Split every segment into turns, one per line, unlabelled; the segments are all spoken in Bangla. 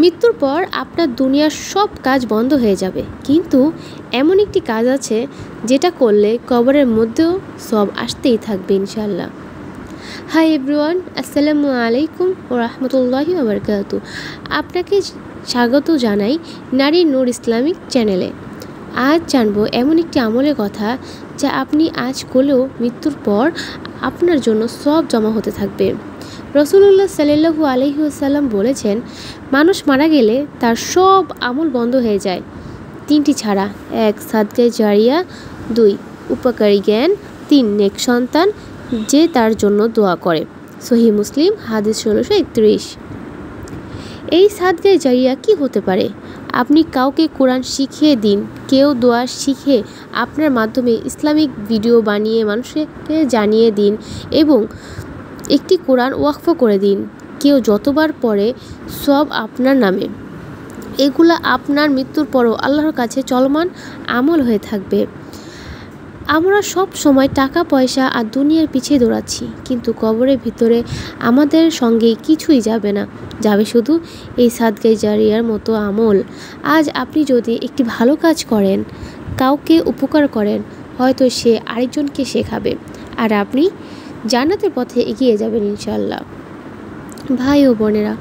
মৃত্যুর পর আপনার দুনিয়ার সব কাজ বন্ধ হয়ে যাবে, কিন্তু এমন একটি কাজ আছে যেটা করলে কবরের মধ্যেও সব আসতেই থাকবে ইনশাআল্লাহ। হাই এভরিওয়ান, আসসালামু আলাইকুম ওয়া রাহমাতুল্লাহি ওয়া বারাকাতুহু। আপনাকে স্বাগত জানাই নারীর নূর ইসলামিক চ্যানেলে। আজ জানবো এমন একটি আমলের কথা যা আপনি আজ করলেও মৃত্যুর পর আপনার জন্য সব জমা হতে থাকবে। রাসূলুল্লাহ সাল্লাল্লাহু আলাইহি ওয়াসাল্লাম বলেছেন, মানুষ মারা গেলে তার সব আমল বন্ধ হয়ে যায়, তিনটি ছাড়া: 1. সাদকায়ে জারিয়া, 2. উপকারী জ্ঞান, 3. নেক সন্তান যে তার জন্য দোয়া করে। সহিহ মুসলিম, হাদিস 1631। এই সাদকায়ে জারিয়া কি হতে পারে? আপনি কাউকে কোরআন শিখিয়ে দিন, কেউ দোয়া শিখে আপনার মাধ্যমে ইসলামিক ভিডিও বানিয়ে মানুষকে জানিয়ে দিন, এবং একটি কোরআন ওয়াকফ করে দিন। কেউ যতবার পড়ে সব আপনার নামে। এগুলা আপনার মৃত্যুর পরও আল্লাহর কাছে চলমান আমল হয়ে থাকবে। আমরা সব সময় টাকা পয়সা আর দুনিয়ার পিছিয়ে দৌড়াচ্ছি, কিন্তু কবরের ভিতরে আমাদের সঙ্গে কিছুই যাবে না, যাবে শুধু এই সাদকায়ে জারিয়ার মতো আমল। আজ আপনি যদি একটি ভালো কাজ করেন, কাউকে উপকার করেন, হয়তো সে আরেকজনকে শেখাবে, আর আপনি জান্নাতের পথে এগিয়ে যাবেন ইনশাআল্লাহ। ভাই ও বোনেরা,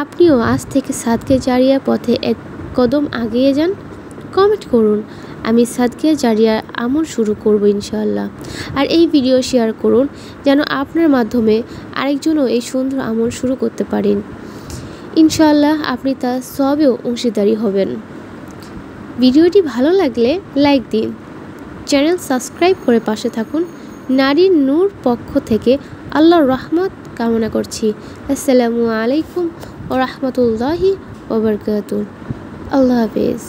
আপনিও আজ থেকে সাদকায়ে জারিয়ার পথে এক কদম এগিয়ে যান। কমেন্ট করুন, আমি সাদকায়ে জারিয়ার আমল শুরু করব ইনশাআল্লাহ। আর এই ভিডিও শেয়ার করুন যেন আপনার মাধ্যমে আরেকজনও এই সুন্দর আমল শুরু করতে পারেন। ইনশাআল্লাহ আপনি তার সবেও অংশীদারি হবেন। ভিডিওটি ভালো লাগলে লাইক দিন, চ্যানেল সাবস্ক্রাইব করে পাশে থাকুন। নারীর নূর পক্ষ থেকে আল্লাহর রহমত কামনা করছি। আসসালামু আলাইকুম ওয়া রাহমাতুল্লাহি ওয়া বারাকাতুহু। আল্লাহ হাফেজ।